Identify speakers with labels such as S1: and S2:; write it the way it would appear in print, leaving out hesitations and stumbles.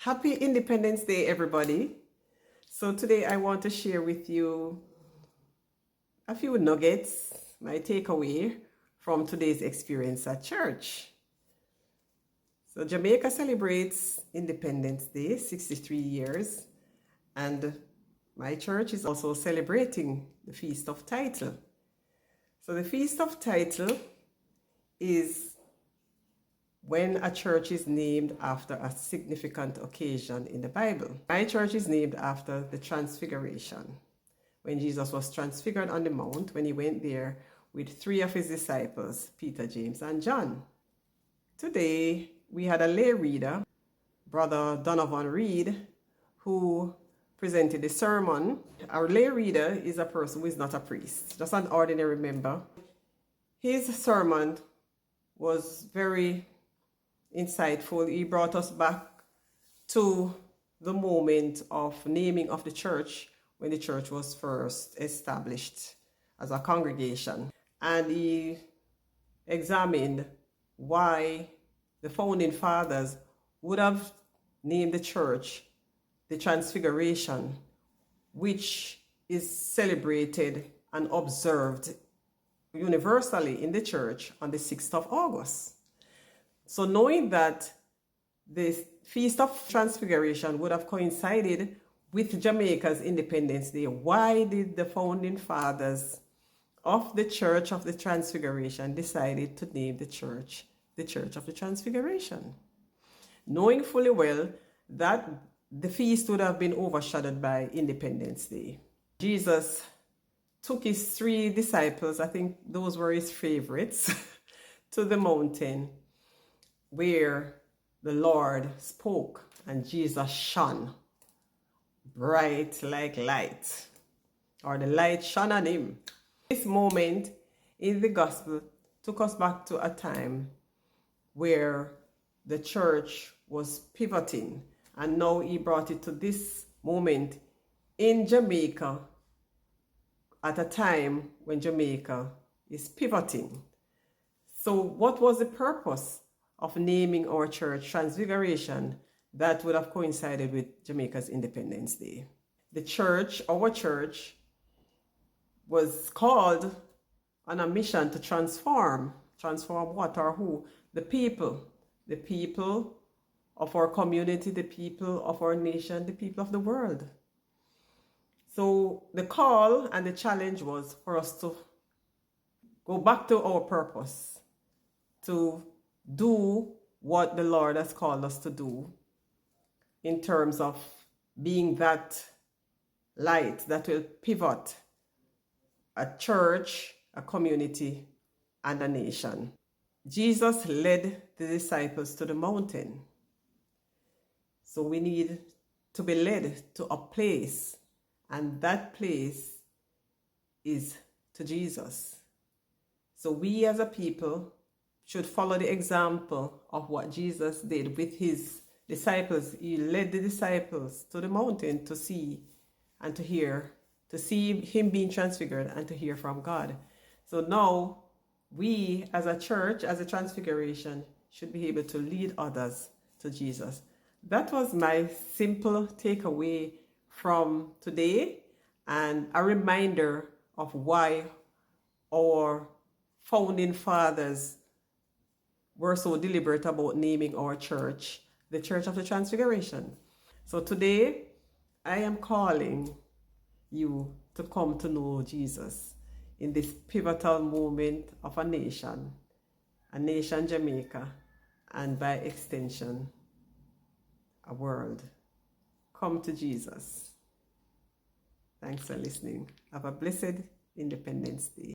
S1: Happy Independence Day, everybody. So today I want to share with you a few nuggets, my takeaway from today's experience at church. So Jamaica celebrates Independence Day, 63 years, and my church is also celebrating the Feast of Title. So the Feast of Title is when a church is named after a significant occasion in the Bible. My church is named after the Transfiguration, when Jesus was transfigured on the mount, when he went there with 3 of his disciples, Peter, James, and John. Today, we had a lay reader, Brother Donovan Reed, who presented the sermon. Our lay reader is a person who is not a priest, just an ordinary member. His sermon was very insightful. He brought us back to the moment of naming of the church when the church was first established as a congregation. And he examined why the founding fathers would have named the church the Transfiguration, which is celebrated and observed universally in the church on the 6th of August. So knowing that the Feast of Transfiguration would have coincided with Jamaica's Independence Day, why did the founding fathers of the Church of the Transfiguration decided to name the Church of the Transfiguration? Knowing fully well that the feast would have been overshadowed by Independence Day. Jesus took his 3 disciples, I think those were his favorites, to the mountain where the Lord spoke and Jesus shone bright like light, or the light shone on him. This moment in the gospel took us back to a time where the church was pivoting, and now he brought it to this moment in Jamaica at a time when Jamaica is pivoting. So what was the purpose of naming our church Transfiguration that would have coincided with Jamaica's Independence Day? The church, our church, was called on a mission to transform what or who? The people of our community, the people of our nation, the people of the world. So the call and the challenge was for us to go back to our purpose, to do what the Lord has called us to do in terms of being that light that will pivot a church, a community, and a nation. Jesus led the disciples to the mountain. So we need to be led to a place, and that place is to Jesus. So we as a people should follow the example of what Jesus did with his disciples. He led the disciples to the mountain to see and to hear, to see him being transfigured and to hear from God. So now we as a church, as a Transfiguration, should be able to lead others to Jesus. That was my simple takeaway from today, and a reminder of why our founding fathers were so deliberate about naming our church the Church of the Transfiguration. So today, I am calling you to come to know Jesus in this pivotal moment of a nation Jamaica, and by extension, a world. Come to Jesus. Thanks for listening. Have a blessed Independence Day.